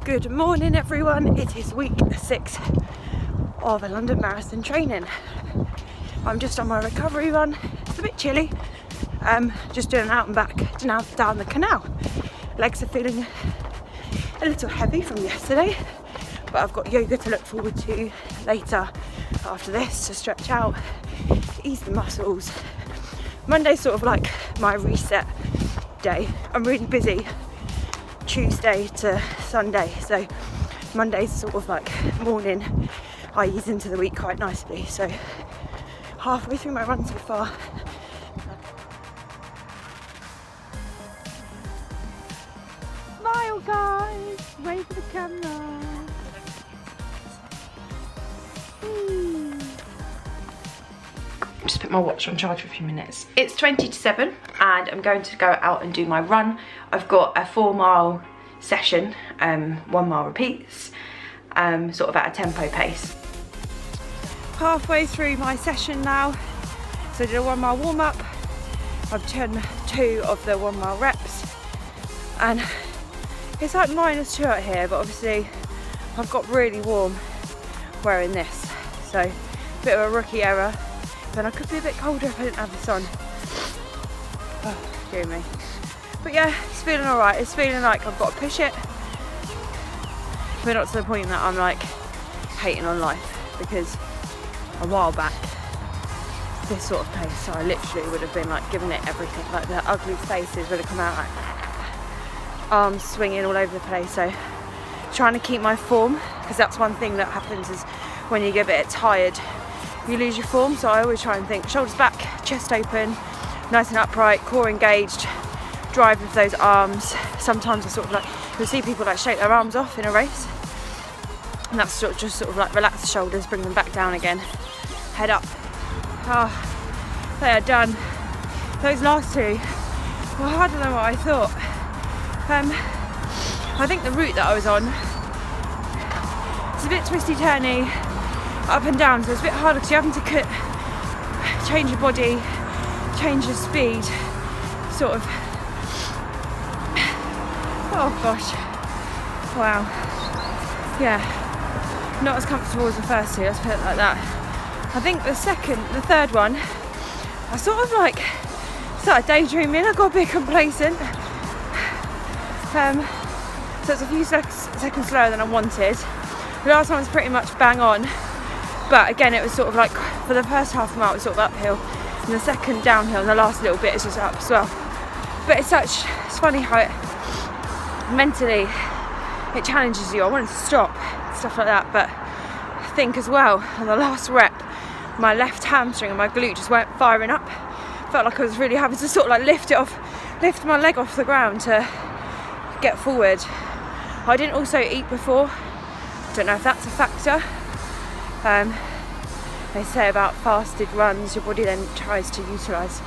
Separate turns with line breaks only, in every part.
Good morning everyone, it is week 6 of a London Marathon training. I'm just on my recovery run. It's a bit chilly, just doing an out and back down the canal. Legs are feeling a little heavy from yesterday, but I've got yoga to look forward to later after this to stretch out, ease the muscles. Monday's sort of like my reset day. I'm really busy Tuesday to Sunday, so Monday's sort of like morning. I ease into the week quite nicely, so halfway through my run so far. Smile guys, wave for the camera. Just put my watch on charge for a few minutes. It's 20 to 7 and I'm going to go out and do my run. I've got a 4-mile session, 1 mile repeats, sort of at a tempo pace. Halfway through my session now, so I did a 1 mile warm up. I've done 2 of the 1 mile reps and it's like -2 out here, but obviously I've got really warm wearing this, so a bit of a rookie error. Then I could be a bit colder if I didn't have this on. Oh, dear me. But yeah, it's feeling alright. It's feeling like I've got to push it, but not to the point that I'm like hating on life, because a while back, this sort of pace, I literally would have been like giving it everything. Like the ugly faces would have come out, like arms swinging all over the place. So trying to keep my form, because that's one thing that happens is when you get a bit tired, you lose your form. So I always try and think shoulders back, chest open, nice and upright, core engaged, drive with those arms. Sometimes I sort of like, you'll see people like shake their arms off in a race, and that's just sort of like relax the shoulders, bring them back down again, head up. Oh, they are done. Those last 2 were harder than what I thought. I think the route that I was on, it's a bit twisty turny, up and down, so it's a bit harder because you're having to change your body, change your speed, sort of. Oh gosh, wow, yeah, not as comfortable as the first 2, let's put it like that. I think the third one, I sort of like started daydreaming, I got a bit complacent, so it's a few seconds slower than I wanted. The last one was pretty much bang on, but again it was sort of like, for the first half mile it was sort of uphill, and the second downhill, and the last little bit is just up as well. But it's funny how it mentally, it challenges you. I wanted to stop, stuff like that, but I think as well, on the last rep, my left hamstring and my glute just weren't firing up. Felt like I was really having to sort of like lift my leg off the ground to get forward. I didn't also eat before, don't know if that's a factor. They say about fasted runs, your body then tries to utilise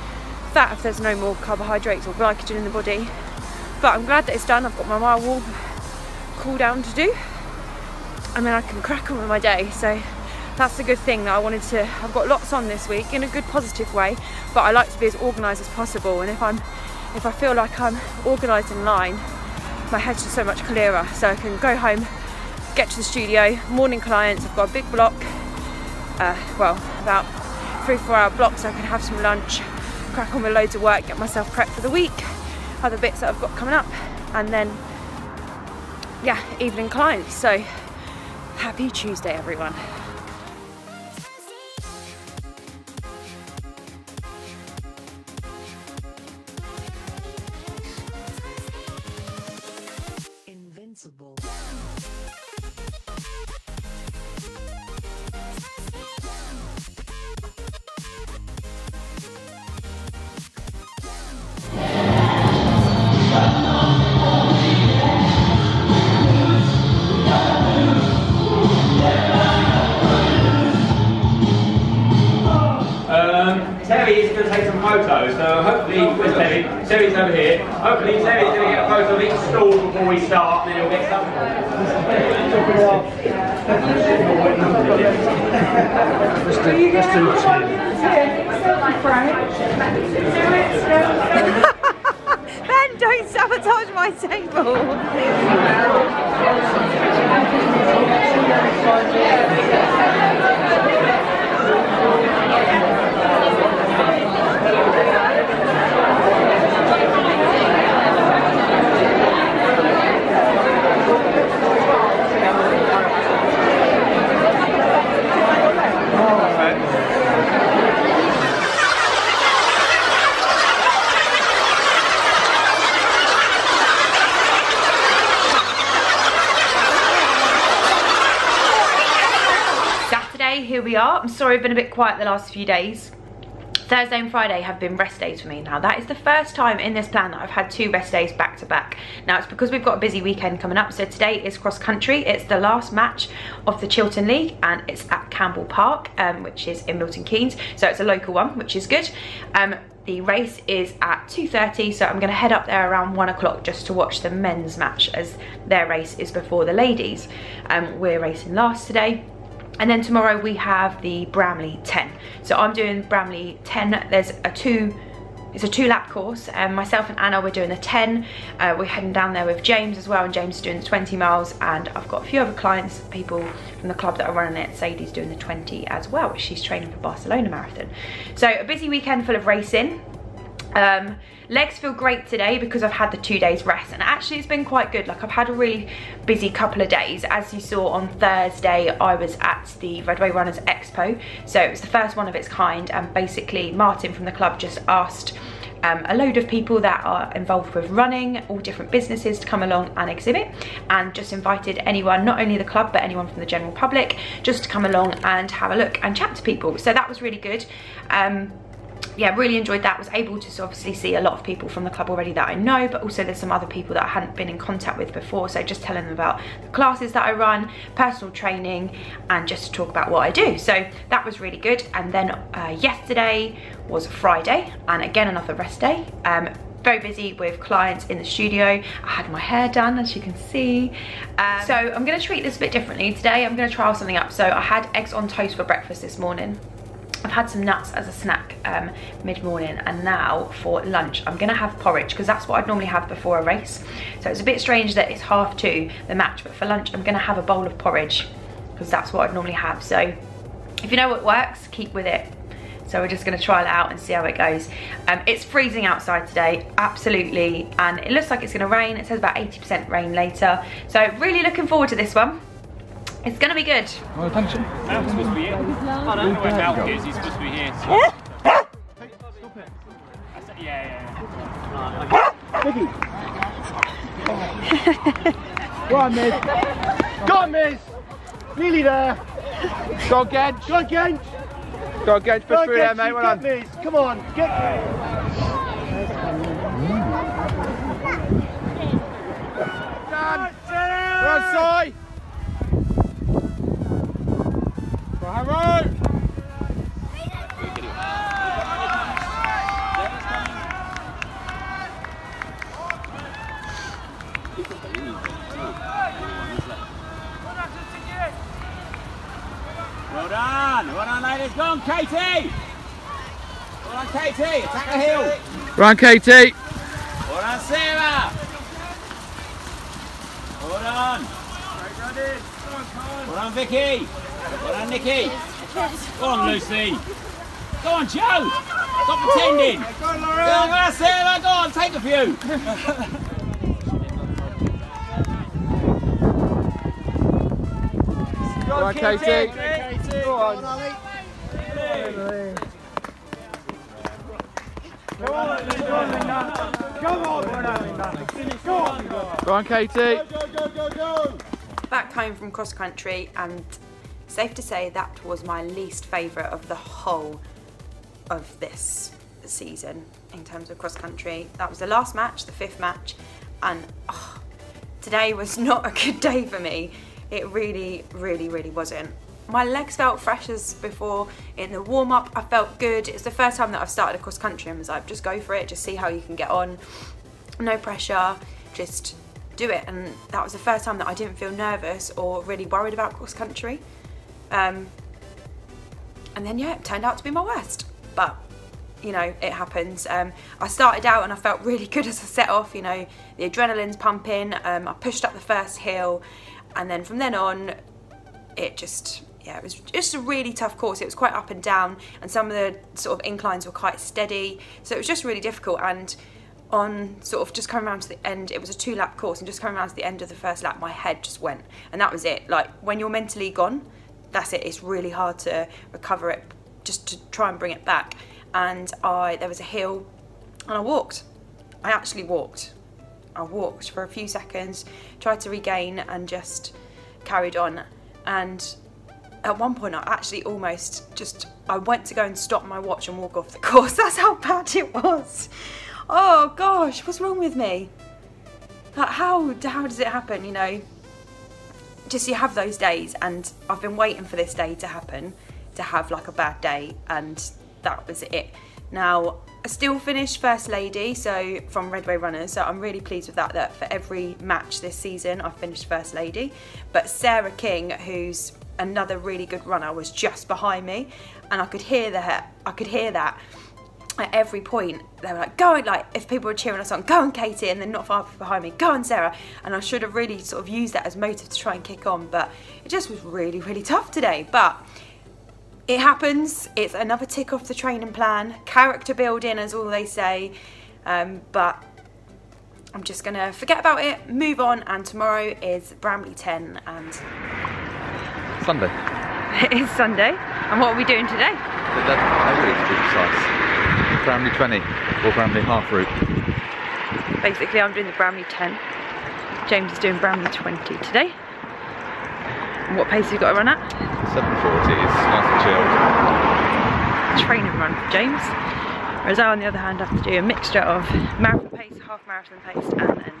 fat if there's no more carbohydrates or glycogen in the body. But I'm glad that it's done. I've got my mile warm cool down to do, and then I can crack on with my day. So that's the good thing that I wanted to. I've got lots on this week in a good positive way, but I like to be as organised as possible, and if I feel like I'm organised in line, my head's just so much clearer, so I can go home, get to the studio, morning clients. I've got a big block, well, about 3-4 hour block, so I can have some lunch, crack on with loads of work, get myself prepped for the week, other bits that I've got coming up, and then yeah, evening clients. So happy Tuesday everyone. Invincible.
Terry is going to take some photos, so hopefully, where's Terry? Terry's over here. Hopefully Terry's going to get a photo of each stall before we start, and then he'll get some.
Ben, don't sabotage my table. here we are. I'm sorry I've been a bit quiet the last few days. Thursday and Friday have been rest days for me. Now that is the first time in this plan that I've had 2 rest days back to back. Now it's because we've got a busy weekend coming up. So today is cross country. It's the last match of the Chiltern League and it's at Campbell Park, which is in Milton Keynes. So it's a local one, which is good. The race is at 2:30, so I'm going to head up there around 1 o'clock just to watch the men's match, as their race is before the ladies. We're racing last today. And then tomorrow we have the Bramley 10. So I'm doing Bramley 10. There's it's a 2-lap course. Myself and Anna, we're doing the 10. We're heading down there with James as well, and James is doing the 20 miles. And I've got a few other clients, people from the club that are running it. Sadie's doing the 20 as well, which she's training for Barcelona Marathon. So a busy weekend full of racing. Legs feel great today because I've had the 2 days rest, and actually it's been quite good. Like, I've had a really busy couple of days. As you saw on Thursday, I was at the Redway Runners Expo, so it was the first one of its kind, and basically Martin from the club just asked a load of people that are involved with running, all different businesses, to come along and exhibit, and just invited anyone, not only the club but anyone from the general public, just to come along and have a look and chat to people. So that was really good. Yeah, really enjoyed that. Was able to obviously see a lot of people from the club already that I know, but also there's some other people that I hadn't been in contact with before, so just telling them about the classes that I run, personal training, and just to talk about what I do. So that was really good. And then yesterday was Friday, and again another rest day. Very busy with clients in the studio. I had my hair done, as you can see. So I'm going to treat this a bit differently today. I'm going to trial something up. So I had eggs on toast for breakfast this morning. I've had some nuts as a snack mid-morning, and now for lunch I'm gonna have porridge, because that's what I'd normally have before a race. So it's a bit strange that it's 1:30 the match, but for lunch I'm gonna have a bowl of porridge because that's what I'd normally have. So if you know what works, keep with it. So we're just gonna try it out and see how it goes. It's freezing outside today, absolutely, and it looks like it's gonna rain. It says about 80% rain later. So really looking forward to this one. It's gonna be good.
Oh, thanks.
Malcolm's supposed to be here. I don't know where Malcolm is, he's supposed to be here. So. Stop it. Yeah.
Vicky. Go on, miss. Go on, miss. Nearly there. Go on, Gench. Go on, Gench. Go on, Gench. Push through there, mate. Well on. Miss. Come on. Get there. Done. Go on, Si. Bravo!
Well done ladies, go on Katie! Well done Katie, attack the hill!
Run, Katie!
Well done Sarah! Well done! Well done Vicky! Well done Nikki! Go on Lucy! Go on Joe! Stop pretending! Go on Lauren! Go on Sarah, go on, take a few!
Go on Katie! Go on! Come on Katie!
Go! Back home from cross country, and safe to say that was my least favourite of the whole of this season in terms of cross country. That was the last match, the 5th match, and today was not a good day for me. It really wasn't. My legs felt fresh as before. In the warm-up I felt good. It's the first time that I've started a cross country and was like, just go for it, just see how you can get on, no pressure, just do it. And that was the first time that I didn't feel nervous or really worried about cross country. And then yeah, it turned out to be my worst, but you know, it happens. I started out and I felt really good as I set off, you know, the adrenaline's pumping. I pushed up the first hill, and then from then on it just, yeah, it was just a really tough course. It was quite up and down, and some of the sort of inclines were quite steady, so it was just really difficult. And on sort of just coming around to the end, it was a 2-lap course, and just coming around to the end of the first lap my head just went, and that was it. Like, when you're mentally gone, that's it. It's really hard to recover it, just to try and bring it back. And there was a hill and I walked. I actually walked. I walked for a few seconds, tried to regain, and just carried on. And at one point I actually almost just, I went to go and stop my watch and walk off the course. That's how bad it was. Oh gosh, what's wrong with me? Like, how does it happen, you know? Just you have those days, and I've been waiting for this day to happen, to have like a bad day, and that was it. Now, I still finished First Lady, so from Redway Runners, so I'm really pleased with that, that for every match this season I've finished First Lady. But Sarah King, who's another really good runner, was just behind me, and I could hear that at every point. They were like, go, like if people were cheering us on, go on Katie, and then not far behind me, go on Sarah. And I should have really sort of used that as motive to try and kick on, but it just was really, really tough today. But it happens, it's another tick off the training plan, character building as all they say, but I'm just gonna forget about it, move on, and tomorrow is Bramley 10 and...
Sunday.
It is Sunday, and what are we doing today?
The 11th route to be precise. Bramley 20 or Bramley half route.
Basically I'm doing the Bramley 10, James is doing Bramley 20 today. And what pace have you got to run at?
7:40 is nice and chilled.
Training run for James. Whereas I, on the other hand, have to do a mixture of marathon pace, half marathon pace, and then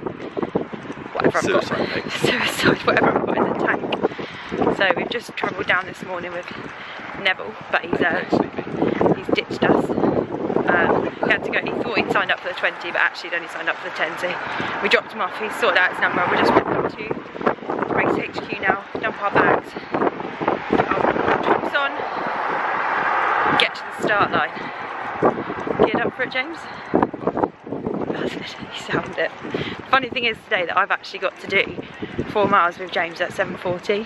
whatever I've got. Suicide, whatever I've got in the tank. So we've just travelled down this morning with Neville, but he's ditched us. He had to go, he thought he'd signed up for the 20, but actually he'd only signed up for the 10, so we dropped him off, he sorted out his number, and we're just went up to race HQ now, dump our bags, put our tops on, get to the start line. Geared up for it, James? You sound it. Funny thing is today that I've actually got to do 4 miles with James at 7:40,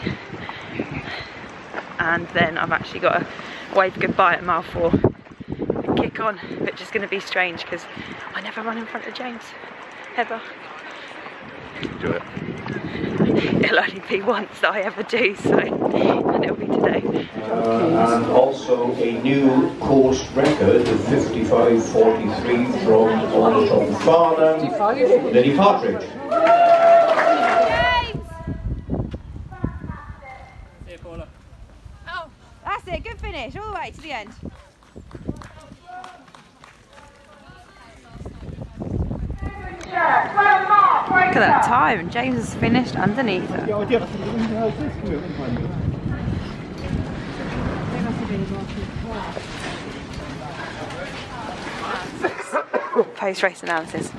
and then I've actually got to wave goodbye at mile 4 and kick on, which is going to be strange because I never run in front of James, ever.
Enjoy it.
It'll only be once that I ever do, so, and it'll be today.
And also a new course record of 55:43 from Farnham, Nelly Patrica.
Oh, that's it, good finish, all the way to the end. Look at that time, James has finished underneath her. Post-race analysis.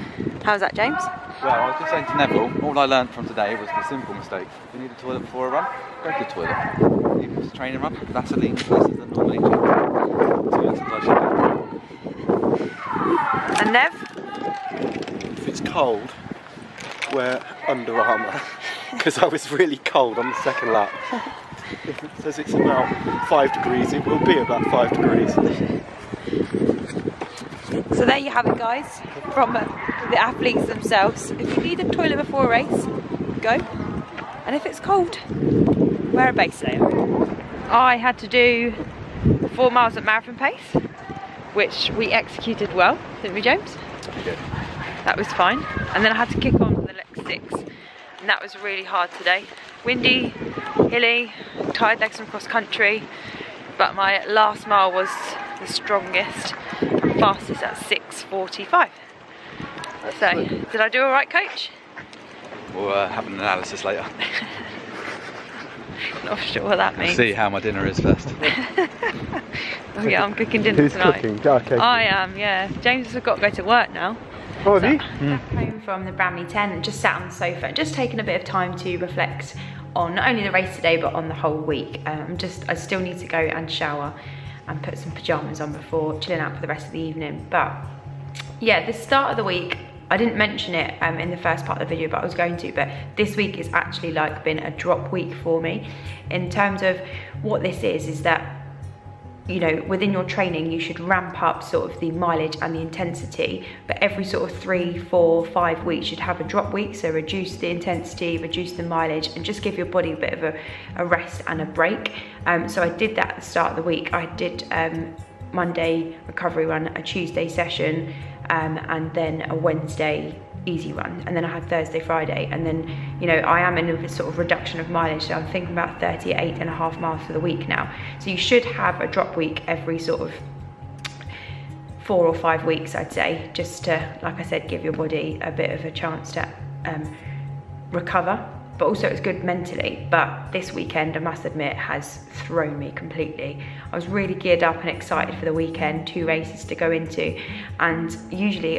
How was that, James?
Well, I was just saying to Neville, all I learned from today was the simple mistake. If you need a toilet before a run, go to the toilet. Even if it's a training run, Vaseline is less than normally cheap. So that's what I should do.
And Nev?
If it's cold, wear Under Armour, because I was really cold on the second lap. If it says it's about 5 degrees, it will be about 5 degrees.
So there you have it, guys, from the athletes themselves. If you need a toilet before a race, go. And if it's cold, wear a base layer. I had to do 4 miles at marathon pace, which we executed well, didn't we, James?
We did.
That was fine. And then I had to kick on for the next 6, and that was really hard today. Windy, hilly, tired legs from cross country, but my last mile was the strongest, fastest at 6:45. So, did I do all right, coach?
We'll have an analysis later.
Not sure what that means.
See how my dinner is first.
Oh yeah, I'm cooking dinner tonight.
Cooking? Okay.
I am, yeah. James has got to go to work now.
Oh, have you?
Back home from the Bramley 10 and just sat on the sofa and just taken a bit of time to reflect on not only the race today but on the whole week. I still need to go and shower and put some pyjamas on before chilling out for the rest of the evening. But yeah, the start of the week, I didn't mention it in the first part of the video, but I was going to, but this week is actually like been a drop week for me. In terms of what this is that, you know, within your training, you should ramp up sort of the mileage and the intensity, but every sort of 3, 4, 5 weeks, you'd have a drop week. So reduce the intensity, reduce the mileage, and just give your body a bit of a rest and a break. So I did that at the start of the week. I did Monday recovery run, a Tuesday session, and then a Wednesday easy run, and then I had Thursday, Friday, and then, you know, I am in a sort of reduction of mileage, so I'm thinking about 38.5 miles for the week now. So you should have a drop week every sort of 4 or 5 weeks, I'd say, just to, like I said, give your body a bit of a chance to recover, but also it's good mentally. But this weekend, I must admit, has thrown me completely. I was really geared up and excited for the weekend, 2 races to go into, and usually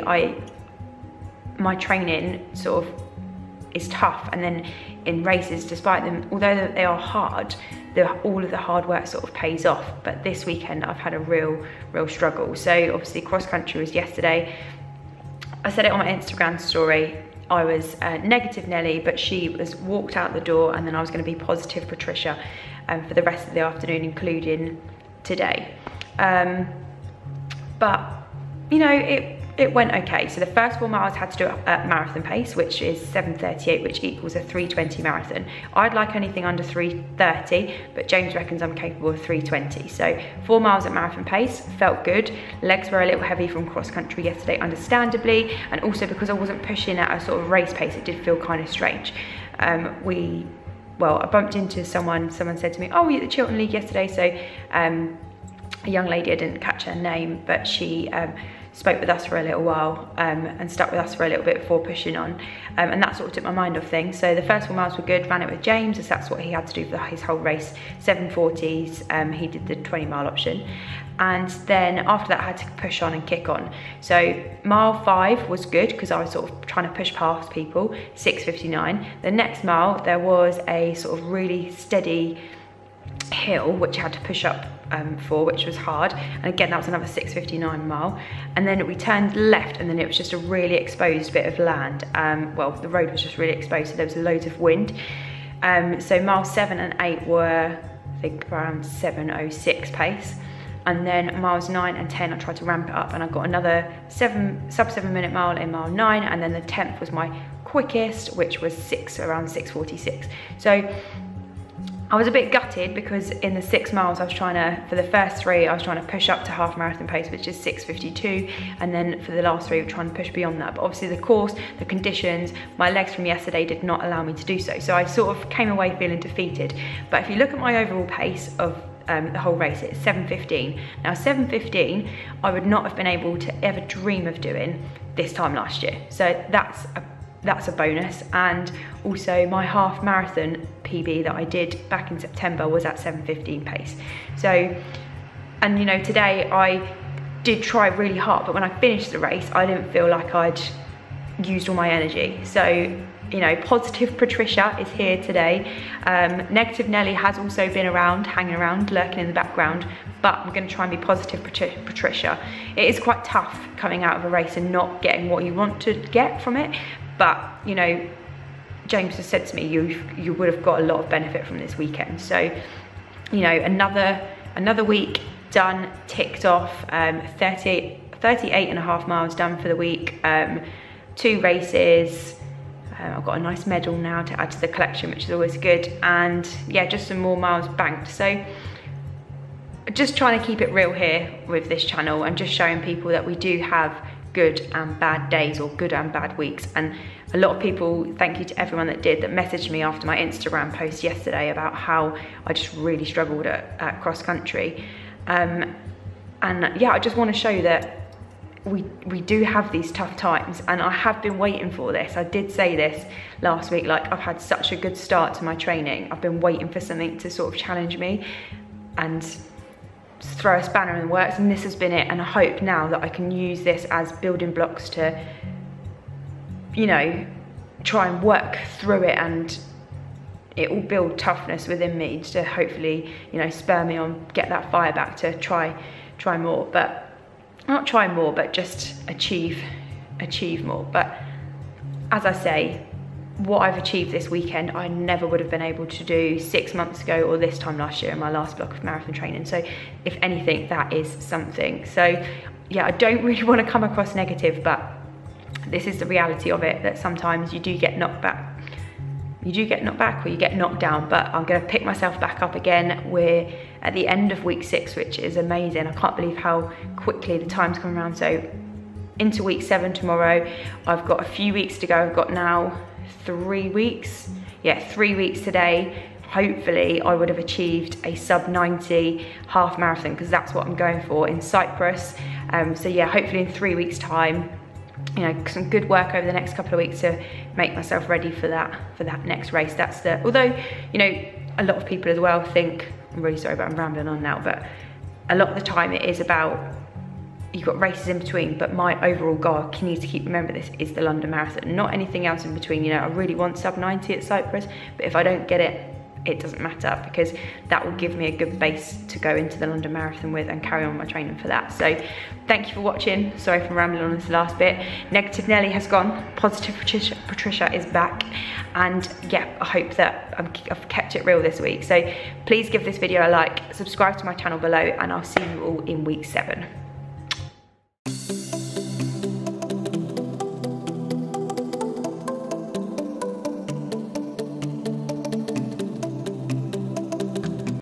my training sort of is tough, and then in races, despite them, although they are hard, all of the hard work sort of pays off. But this weekend I've had a real struggle. So obviously cross country was yesterday. I said it on my Instagram story, I was negative Nelly, but she was walked out the door, and then I was going to be positive Patricia for the rest of the afternoon, including today. But you know, it went okay. So the first 4 miles had to do at marathon pace, which is 7:38, which equals a 3:20 marathon. I'd like anything under 3:30, but James reckons I'm capable of 3:20. So 4 miles at marathon pace, felt good. Legs were a little heavy from cross country yesterday, understandably, and also because I wasn't pushing at a sort of race pace, it did feel kind of strange. Well, I bumped into someone said to me, oh, we were at the Chiltern League yesterday, so a young lady, I didn't catch her name, but she spoke with us for a little while and stuck with us for a little bit before pushing on, and that sort of took my mind off things. So the first 4 miles were good, ran it with James, as that's what he had to do for his whole race, 7:40s, he did the 20-mile option, and then after that I had to push on and kick on. So mile 5 was good because I was sort of trying to push past people, 6:59. The next mile there was a sort of really steady hill which I had to push up for, which was hard, and again that was another 6:59 mile, and then we turned left, and then it was just a really exposed bit of land. Well, the road was just really exposed, so there was loads of wind. So miles 7 and 8 were, I think, around 7:06 pace, and then miles 9 and 10 I tried to ramp it up, and I got another sub-7 minute mile in mile 9, and then the 10th was my quickest, which was around 6:46. So I was a bit gutted because in the 6 miles I was trying to, for the first 3, I was trying to push up to half marathon pace, which is 6:52, and then for the last 3 we were trying to push beyond that. But obviously the course, the conditions, my legs from yesterday did not allow me to do so. So I sort of came away feeling defeated. But if you look at my overall pace of the whole race, it's 7:15. Now 7:15 I would not have been able to ever dream of doing this time last year. So that's a bonus. And also my half marathon PB that I did back in September was at 7:15 pace. So, and you know, today I did try really hard, but when I finished the race I didn't feel like I'd used all my energy. So, you know, positive Patricia is here today. Negative Nelly has also been around, hanging around, lurking in the background, but I'm going to try and be positive Patricia. It is quite tough coming out of a race and not getting what you want to get from it. But, you know, James has said to me, you would have got a lot of benefit from this weekend. So, you know, another week done, ticked off, 38.5 miles done for the week, 2 races. I've got a nice medal now to add to the collection, which is always good. And yeah, just some more miles banked. So just trying to keep it real here with this channel, and just showing people that we do have good and bad days, or good and bad weeks. And a lot of people, thank you to everyone that messaged me after my Instagram post yesterday about how I just really struggled at cross country. And yeah, I just want to show that we do have these tough times, and I have been waiting for this. I did say this last week, like, I've had such a good start to my training. I've been waiting for something to sort of challenge me and throw a spanner in the works, and this has been it. And I hope now that I can use this as building blocks to, you know, try and work through it, and it will build toughness within me to hopefully, you know, spur me on, get that fire back to try more. But not try more, but just achieve more. But as I say, what I've achieved this weekend, I never would have been able to do 6 months ago or this time last year in my last block of marathon training. So if anything, that is something. So yeah, I don't really want to come across negative, but this is the reality of it, that sometimes you do get knocked back. You do get knocked back, or you get knocked down, but I'm going to pick myself back up again. We're at the end of week 6, which is amazing. I can't believe how quickly the time's come around. So into week 7 tomorrow. I've got a few weeks to go. I've got now 3 weeks. Yeah, 3 weeks today. Hopefully I would have achieved a sub 90 half marathon, because that's what I'm going for in Cyprus. So yeah, hopefully in 3 weeks time, you know, some good work over the next couple of weeks to make myself ready for that next race. That's the, although, you know, a lot of people as well think, I'm really sorry, but I'm rambling on now, but a lot of the time it is about, you've got races in between, but my overall goal, I need to keep remember this, is the London Marathon, not anything else in between. You know, I really want sub 90 at Cyprus, but if I don't get it, it doesn't matter, because that will give me a good base to go into the London Marathon with and carry on my training for that. So thank you for watching. Sorry for rambling on this last bit. Negative Nelly has gone, positive Patricia is back, and yeah, I hope that I've kept it real this week. So please give this video a like, subscribe to my channel below, and I'll see you all in week 7.